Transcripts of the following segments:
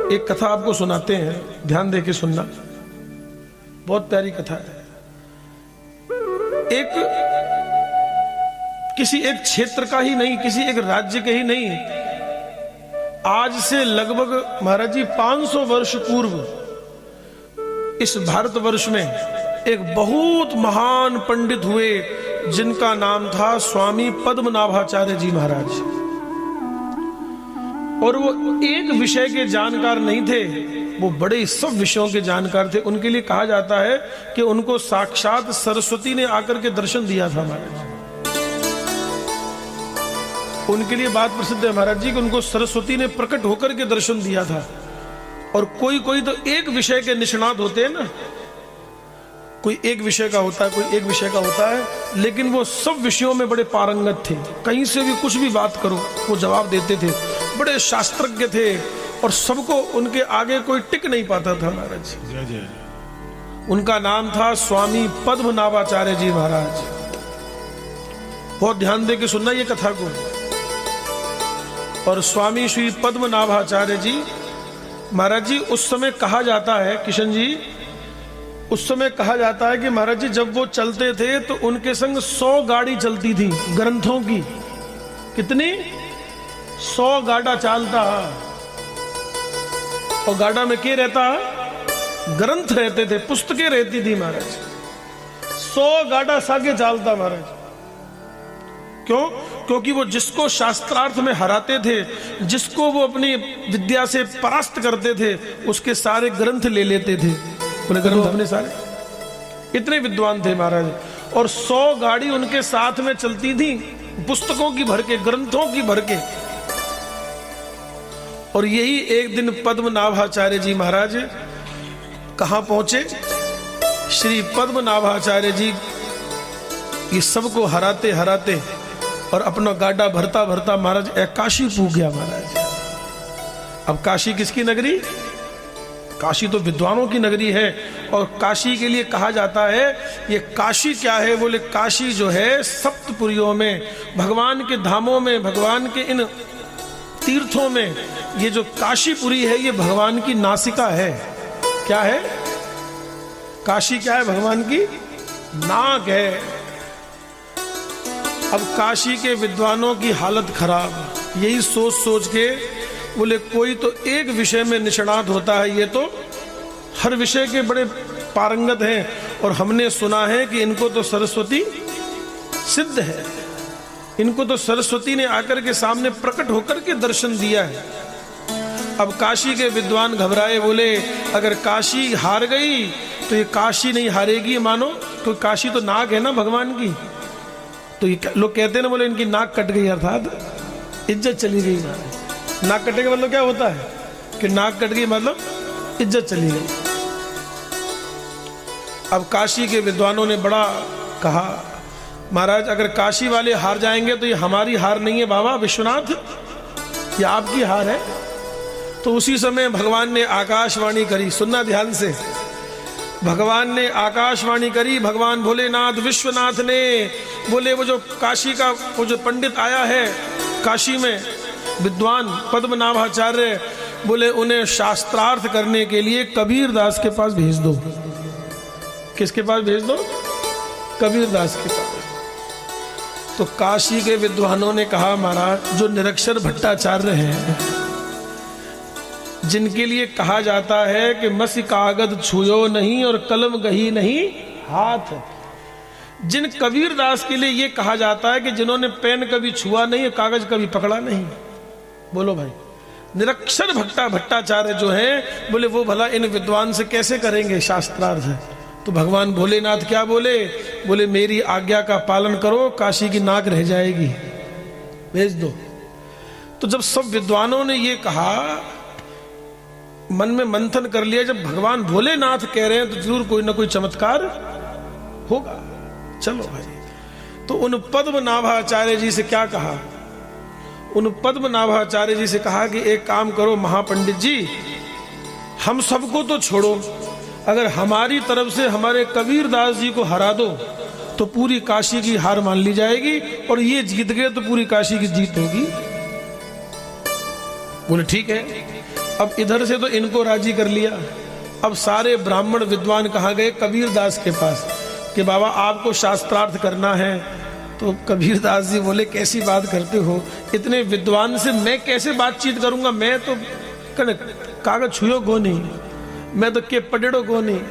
एक कथा आपको सुनाते हैं, ध्यान दे के सुनना, बहुत प्यारी कथा है। किसी एक क्षेत्र का ही नहीं, किसी एक राज्य के ही नहीं, आज से लगभग महाराज जी 500 वर्ष पूर्व इस भारतवर्ष में एक बहुत महान पंडित हुए जिनका नाम था स्वामी पद्मनाभाचार्य जी महाराज। और वो एक विषय के जानकार नहीं थे, वो बड़े सब विषयों के जानकार थे। उनके लिए कहा जाता है कि उनको साक्षात सरस्वती ने आकर के दर्शन दिया था महाराज। उनके लिए बात प्रसिद्ध है महाराज जी कि उनको सरस्वती ने प्रकट होकर के दर्शन दिया था। और कोई कोई तो एक विषय के निष्णात होते हैं ना, कोई एक विषय का होता है, कोई एक विषय का होता है, लेकिन वो सब विषयों में बड़े पारंगत थे। कहीं से भी कुछ भी बात करो वो जवाब देते थे, बड़े शास्त्रज्ञ थे और सबको उनके आगे कोई टिक नहीं पाता था महाराज। उनका नाम था स्वामी पद्मनाभाचार्य जी महाराज। बहुत ध्यान दे के सुनना ये कथा को। और स्वामी श्री पद्मनाभाचार्य जी महाराज जी, उस समय कहा जाता है किशन जी, उस समय कहा जाता है कि महाराज जी जब वो चलते थे तो उनके संग 100 गाड़ी चलती थी ग्रंथों की। कितनी? 100 गाड़ा चालता। और गाड़ा में क्या रहता? ग्रंथ रहते थे, पुस्तकें रहती थी महाराज। 100 गाड़ा सागे चालता महाराज। क्यों? क्योंकि वो जिसको शास्त्रार्थ में हराते थे, जिसको वो अपनी विद्या से परास्त करते थे, उसके सारे ग्रंथ ले लेते थे। उन्हें ग्रंथ अपने सारे, इतने विद्वान थे महाराज। और 100 गाड़ी उनके साथ में चलती थी, पुस्तकों की भर के, ग्रंथों की भर के। और यही एक दिन पद्मनाभाचार्य जी महाराज कहां पहुंचे? श्री पद्मनाभाचार्य जी ये सबको हराते हराते और अपना गाड़ा भरता भरता महाराज काशी पूग गया महाराज। अब काशी किसकी नगरी? काशी तो विद्वानों की नगरी है। और काशी के लिए कहा जाता है, ये काशी क्या है? बोले काशी जो है सप्तपुरियों में, भगवान के धामों में, भगवान के इन तीर्थों में, ये जो काशीपुरी है ये भगवान की नासिका है। क्या है? काशी क्या है? भगवान की नाक है। अब काशी के विद्वानों की हालत खराब, यही सोच सोच के बोले कोई तो एक विषय में निष्णात होता है, ये तो हर विषय के बड़े पारंगत हैं। और हमने सुना है कि इनको तो सरस्वती सिद्ध है, इनको तो सरस्वती ने आकर के सामने प्रकट होकर के दर्शन दिया है। अब काशी के विद्वान घबराए, बोले अगर काशी हार गई तो ये काशी नहीं हारेगी मानो, तो काशी तो नाक है ना भगवान की। तो ये लोग कहते हैं ना, बोले इनकी नाक कट गई, अर्थात इज्जत चली गई। नाक कटने का मतलब क्या होता है? कि नाक कट गई मतलब इज्जत चली गई। अब काशी के विद्वानों ने बड़ा कहा, महाराज अगर काशी वाले हार जाएंगे तो ये हमारी हार नहीं है बाबा विश्वनाथ, ये आपकी हार है। तो उसी समय भगवान ने आकाशवाणी करी, सुनना ध्यान से। भगवान ने आकाशवाणी करी, भगवान भोलेनाथ विश्वनाथ ने, बोले वो जो काशी का वो जो पंडित आया है काशी में, विद्वान पद्मनाभाचार्य, बोले उन्हें शास्त्रार्थ करने के लिए कबीर दास के पास भेज दो। किसके पास भेज दो? कबीर दास के पास। तो काशी के विद्वानों ने कहा, महाराज जो निरक्षर भट्टाचार्य हैं, जिनके लिए कहा जाता है कि मसी कागज छुयो नहीं और कलम गही नहीं हाथ, जिन कबीर दास के लिए ये कहा जाता है कि जिन्होंने पेन कभी छुआ नहीं, कागज कभी पकड़ा नहीं। बोलो भाई, निरक्षर भट्टाचार्य जो हैं, बोले वो भला इन विद्वान से कैसे करेंगे शास्त्रार्थ? तो भगवान भोलेनाथ क्या बोले? बोले मेरी आज्ञा का पालन करो, काशी की नाक रह जाएगी, भेज दो। तो जब सब विद्वानों ने ये कहा, मन में मंथन कर लिया, जब भगवान भोलेनाथ कह रहे हैं तो जरूर कोई ना कोई चमत्कार होगा, चलो भाई। तो उन पद्मनाभाचार्य जी से क्या कहा? उन पद्मनाभाचार्य जी से कहा कि एक काम करो महापंडित जी, हम सबको तो छोड़ो, अगर हमारी तरफ से हमारे कबीर दास जी को हरा दो तो पूरी काशी की हार मान ली जाएगी, और ये जीत गए तो पूरी काशी की जीत होगी। बोले ठीक है। अब इधर से तो इनको राजी कर लिया। अब सारे ब्राह्मण विद्वान कहाँ गए? कबीरदास के पास कि बाबा आपको शास्त्रार्थ करना है। तो कबीरदास जी बोले कैसी बात करते हो, इतने विद्वान से मैं कैसे बातचीत करूंगा? मैं तो कागज छुयो को नहीं, मैं तो के पटेड़ो को नहीं,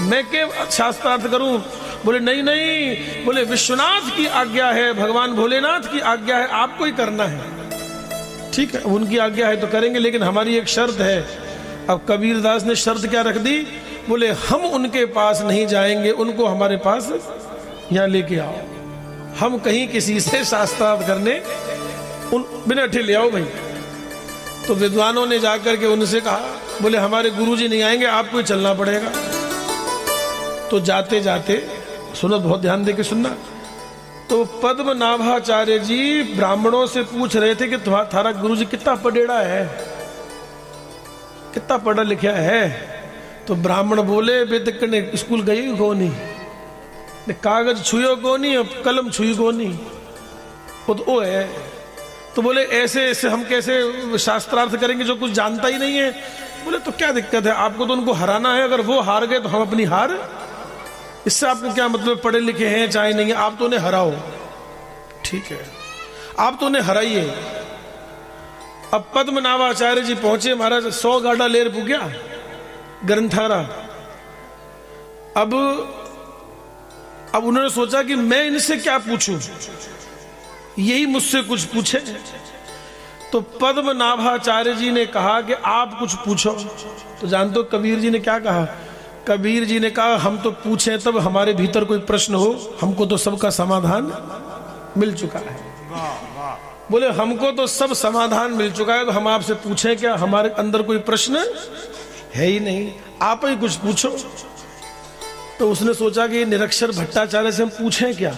मैं के शास्त्रार्थ करूं? बोले नहीं नहीं, बोले विश्वनाथ की आज्ञा है, भगवान भोलेनाथ की आज्ञा है, आपको ही करना है। ठीक है, उनकी आज्ञा है तो करेंगे, लेकिन हमारी एक शर्त है। अब कबीरदास ने शर्त क्या रख दी? बोले हम उनके पास नहीं जाएंगे, उनको हमारे पास यहाँ लेके आओ, हम कहीं किसी से शास्त्रार्थ करने बिना ठे ले आओ भाई। तो विद्वानों ने जाकर के उनसे कहा, बोले हमारे गुरुजी नहीं आएंगे, आपको ही चलना पड़ेगा। तो जाते जाते सुनो, बहुत ध्यान दे के सुनना। तो पद्मनाभाचार्य जी ब्राह्मणों से पूछ रहे थे कि तुम्हारा गुरुजी कितना पढ़ेड़ा है, कितना पढ़ा लिखा है? तो ब्राह्मण बोले बेद ने स्कूल गई को नहीं, कागज छुयो को नहीं, कलम छुई को नहीं, वो तो है। तो बोले ऐसे ऐसे हम कैसे शास्त्रार्थ करेंगे जो कुछ जानता ही नहीं है? बोले तो क्या दिक्कत है, आपको तो उनको हराना है, अगर वो हार गए तो हम अपनी हार, इससे आपको क्या मतलब, पढ़े लिखे हैं चाहे नहीं है, आप तो उन्हें हराओ। ठीक है, आप तो उन्हें हराइए। अब पद्मनाभाचार्य जी पहुंचे, महाराज 100 गाड़ा लेर पुग्या ग्रंथारा। अब उन्होंने सोचा कि मैं इनसे क्या पूछूं, यही मुझसे कुछ पूछे। तो पद्मनाभाचार्य जी ने कहा कि आप कुछ पूछो। तो जानते हो कबीर जी ने क्या कहा? कबीर जी ने कहा हम तो पूछे तब हमारे भीतर कोई प्रश्न हो, हमको तो सबका समाधान मिल चुका है। बोले हमको तो सब समाधान मिल चुका है, तो हम आपसे पूछें क्या? हमारे अंदर कोई प्रश्न है ही नहीं, आप ही कुछ पूछो। तो उसने सोचा कि निरक्षर भट्टाचार्य से हम पूछें क्या,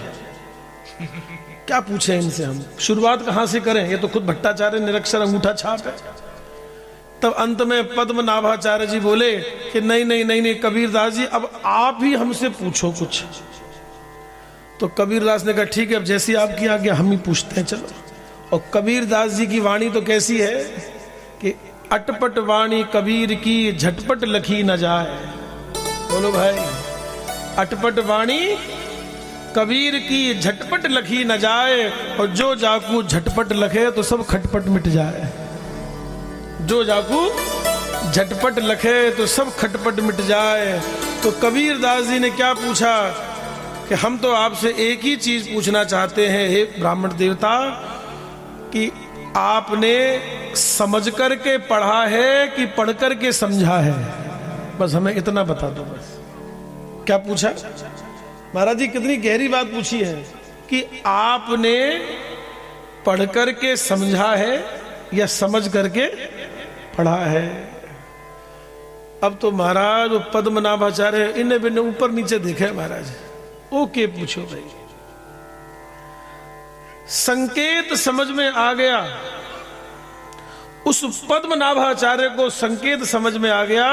क्या पूछें इनसे, हम शुरुआत कहां से करें? ये तो खुद भट्टाचार्य निरक्षर अंगूठा छाप है। तब अंत में पद्मनाभाचार्य जी बोले कि नहीं नहीं नहीं नहीं कबीरदास जी, अब आप ही हमसे पूछो कुछ। तो कबीरदास ने कहा ठीक है, अब जैसी आपकी आज्ञा हम ही पूछते हैं, चलो। और कबीरदास जी की वाणी तो कैसी है कि अटपट वाणी कबीर की झटपट लखी न जाए। बोलो भाई, अटपट वाणी कबीर की झटपट लखी न जाए, और जो जाकू झटपट लखे तो सब खटपट मिट जाए। जो जाकू झटपट लखे तो सब खटपट मिट जाए। तो कबीरदास जी ने क्या पूछा कि हम तो आपसे एक ही चीज पूछना चाहते हैं, हे ब्राह्मण देवता, कि आपने समझ करके पढ़ा है कि पढ़ करके समझा है? बस हमें इतना बता दो। बस क्या पूछा महाराज जी? कितनी गहरी बात पूछी है कि आपने पढ़ करके समझा है या समझ करके पढ़ा है? अब तो महाराज वो पद्मनाभाचार्य इन्हें बिन्ने ऊपर नीचे देखे महाराज। ओके पूछो भाई। संकेत समझ में आ गया, उस पद्मनाभाचार्य को संकेत समझ में आ गया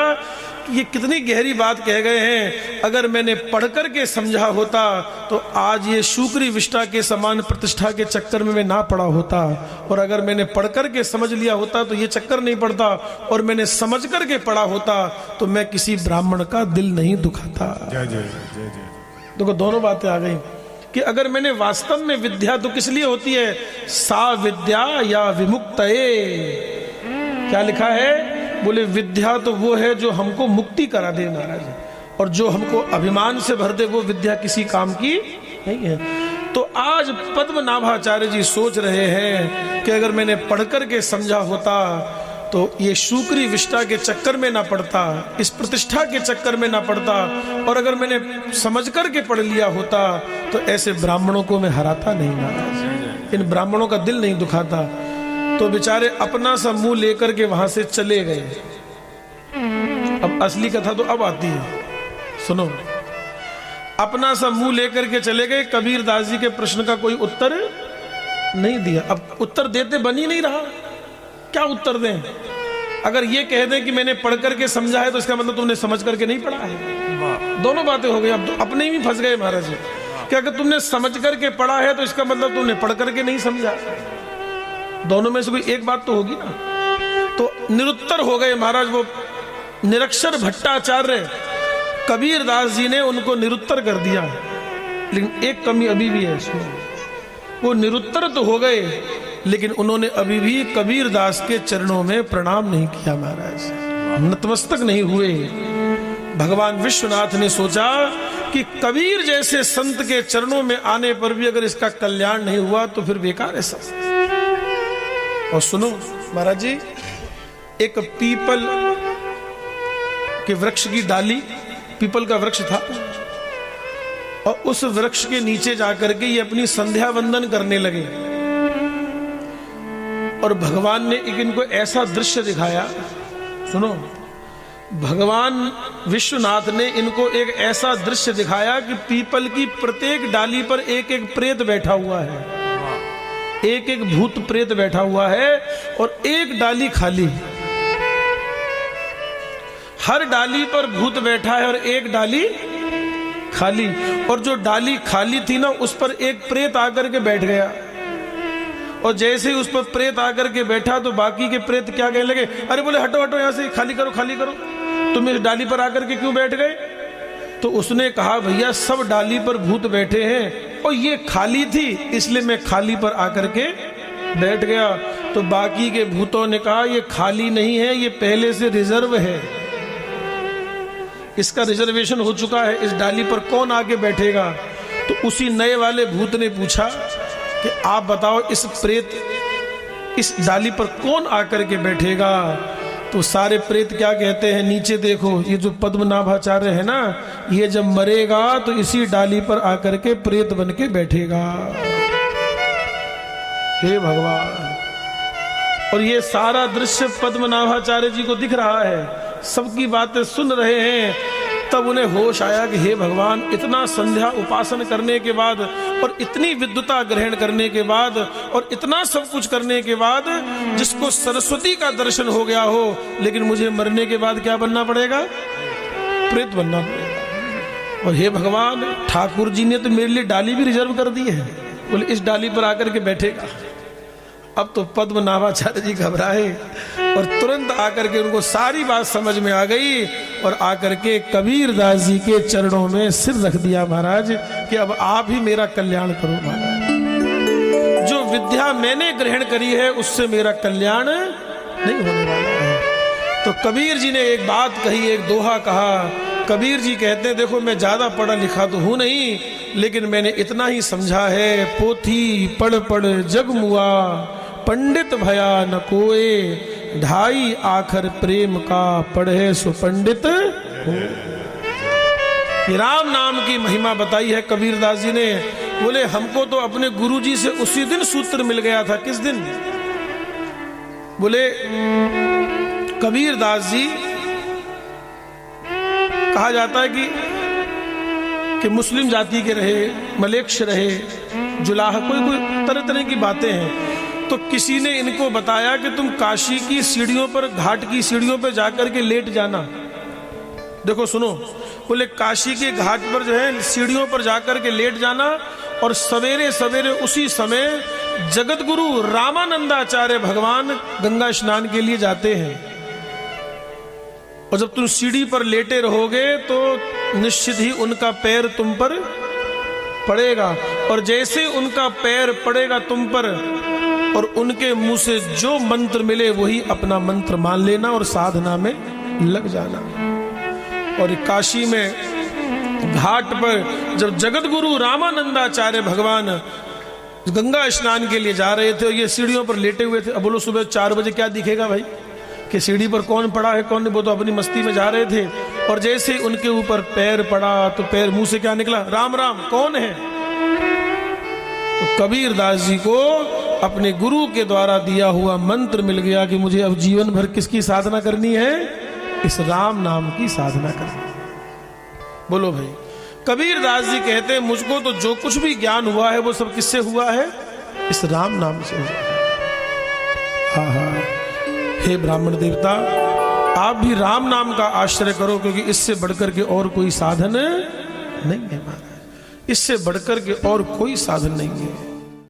कि ये कितनी गहरी बात कह गए हैं। अगर मैंने पढ़कर के समझा होता तो आज ये शुक्री विष्टा के समान प्रतिष्ठा के चक्कर में मैं ना पड़ा होता, और अगर मैंने पढ़कर के समझ लिया होता तो ये चक्कर नहीं पड़ता, और मैंने समझ करके पढ़ा होता तो मैं किसी ब्राह्मण का दिल नहीं दुखाता। देखो दोनों बातें आ गई कि अगर मैंने वास्तव में विद्या तो किस लिए होती है? सा विद्या या विमुक्तये। क्या लिखा है? बोले विद्या तो वो है जो हमको मुक्ति करा दे महाराज, और जो हमको अभिमान से भर दे वो विद्या किसी काम की नहीं है। तो आज पद्मनाभाचार्य जी सोच रहे हैं कि अगर मैंने पढ़कर के समझा होता तो ये शुक्री विष्टा के चक्कर में ना पड़ता, इस प्रतिष्ठा के चक्कर में ना पड़ता, और अगर मैंने समझ करके पढ़ लिया होता तो ऐसे ब्राह्मणों को मैं हराता नहीं महाराज, इन ब्राह्मणों का दिल नहीं दुखाता। तो बेचारे अपना सा मुंह लेकर के वहां से चले गए। अब असली कथा तो अब आती है, सुनो। अपना सा मुंह लेकर के चले गए, कबीरदास जी के प्रश्न का कोई उत्तर नहीं दिया। अब उत्तर देते बन ही नहीं रहा, क्या उत्तर दें? अगर ये कह दें कि मैंने पढ़ करके समझा है तो इसका मतलब तुमने समझ करके नहीं पढ़ा है। दोनों बातें हो गई। अब तो अपने ही फंस गए महाराज जी कि अगर तुमने समझ करके पढ़ा है तो इसका मतलब तुमने पढ़ करके नहीं समझा। दोनों में से कोई एक बात तो होगी ना। तो निरुत्तर हो गए महाराज। वो निरक्षर भट्टाचार्य कबीर दास जी ने उनको निरुत्तर कर दिया, लेकिन एक कमी अभी भी है इसमें। वो निरुत्तर तो हो गए, लेकिन उन्होंने अभी भी कबीर दास के चरणों में प्रणाम नहीं किया महाराज, नतमस्तक नहीं हुए। भगवान विश्वनाथ ने सोचा कि कबीर जैसे संत के चरणों में आने पर भी अगर इसका कल्याण नहीं हुआ तो फिर बेकार है सब। और सुनो महाराज जी, एक पीपल के वृक्ष की डाली, पीपल का वृक्ष था, और उस वृक्ष के नीचे जाकर के ये अपनी संध्या वंदन करने लगे। और भगवान ने एक इनको ऐसा दृश्य दिखाया, सुनो, भगवान विश्वनाथ ने इनको एक ऐसा दृश्य दिखाया कि पीपल की प्रत्येक डाली पर एक एक प्रेत बैठा हुआ है, एक एक भूत प्रेत बैठा हुआ है, और एक डाली खाली। हर डाली पर भूत बैठा है और एक डाली खाली। और जो डाली खाली थी ना, उस पर एक प्रेत आकर के बैठ गया। और जैसे ही उस पर प्रेत आकर के बैठा तो बाकी के प्रेत क्या कहने लगे, अरे बोले हटो हटो यहां से, खाली करो खाली करो, तुम इस डाली पर आकर के क्यों बैठ गए? तो उसने कहा, भैया सब डाली पर भूत बैठे हैं और ये खाली थी, इसलिए मैं खाली पर आकर के बैठ गया। तो बाकी के भूतों ने कहा, ये खाली नहीं है, ये पहले से रिजर्व है, इसका रिजर्वेशन हो चुका है, इस डाली पर कौन आके बैठेगा? तो उसी नए वाले भूत ने पूछा कि आप बताओ, इस प्रेत इस डाली पर कौन आकर के बैठेगा? तो सारे प्रेत क्या कहते हैं, नीचे देखो, ये जो पद्मनाभाचार्य है ना, ये जब मरेगा तो इसी डाली पर आकर के प्रेत बन के बैठेगा। हे भगवान! और ये सारा दृश्य पद्मनाभाचार्य जी को दिख रहा है, सबकी बातें सुन रहे हैं। तब उन्हें होश आया कि हे भगवान, इतना संध्या उपासन करने के बाद और इतनी विद्वता ग्रहण करने के बाद और इतना सब कुछ करने के बाद, जिसको सरस्वती का दर्शन हो गया हो, लेकिन मुझे मरने के बाद क्या बनना पड़ेगा? प्रेत बनना पड़ेगा। और हे भगवान, ठाकुर जी ने तो मेरे लिए डाली भी रिजर्व कर दी है, बोले इस डाली पर आकर के बैठेगा। अब तो पद्मनाभाचार्य जी घबराए और तुरंत आकर के उनको सारी बात समझ में आ गई और आकर के कबीर दास जी के चरणों में सिर रख दिया महाराज कि अब आप ही मेरा कल्याण करो महाराज। जो विद्या मैंने ग्रहण करी है उससे मेरा कल्याण नहीं होने वाला है। तो कबीर जी ने एक बात कही, एक दोहा कहा। कबीर जी कहते हैं, देखो मैं ज्यादा पढ़ा लिखा तो हूं नहीं, लेकिन मैंने इतना ही समझा है, पोथी पढ़ पढ़ जग मुआ, पंडित भया न कोए, ढाई आखर प्रेम का, पढ़े सो पंडित हो। राम नाम की महिमा बताई है कबीर दास जी ने। बोले हमको तो अपने गुरु जी से उसी दिन सूत्र मिल गया था। किस दिन? बोले कबीर दास जी, कहा जाता है कि मुस्लिम जाति के रहे, मलेक्ष रहे, जुलाह, कोई तरह तरह की बातें हैं। तो किसी ने इनको बताया कि तुम काशी की सीढ़ियों पर, घाट की सीढ़ियों पर जाकर के लेट जाना। देखो सुनो, बोले काशी के घाट पर जो है सीढ़ियों पर जाकर के लेट जाना, और सवेरे सवेरे उसी समय जगत गुरु रामानंदाचार्य भगवान गंगा स्नान के लिए जाते हैं। और जब तुम सीढ़ी पर लेटे रहोगे तो निश्चित ही उनका पैर तुम पर पड़ेगा, और जैसे उनका पैर पड़ेगा तुम पर और उनके मुंह से जो मंत्र मिले वही अपना मंत्र मान लेना और साधना में लग जाना। और काशी में घाट पर जब जगत गुरु रामानंदाचार्य भगवान गंगा स्नान के लिए जा रहे थे और ये सीढ़ियों पर लेटे हुए थे। अब बोलो सुबह 4 बजे क्या दिखेगा भाई कि सीढ़ी पर कौन पड़ा है कौन नहीं, वो तो अपनी मस्ती में जा रहे थे। और जैसे ही उनके ऊपर पैर पड़ा तो पैर मुंह से क्या निकला? राम राम, कौन है? तो कबीर दास जी को अपने गुरु के द्वारा दिया हुआ मंत्र मिल गया कि मुझे अब जीवन भर किसकी साधना करनी है? इस राम नाम की साधना करनी है। बोलो भाई, कबीर दास जी कहते हैं मुझको तो जो कुछ भी ज्ञान हुआ है वो सब किससे हुआ है? इस राम नाम से हुआ है। हाँ हाँ, हे ब्राह्मण देवता, आप भी राम नाम का आश्रय करो, क्योंकि इससे बढ़कर के और कोई साधन नहीं है महाराज, इससे बढ़कर के और कोई साधन नहीं है।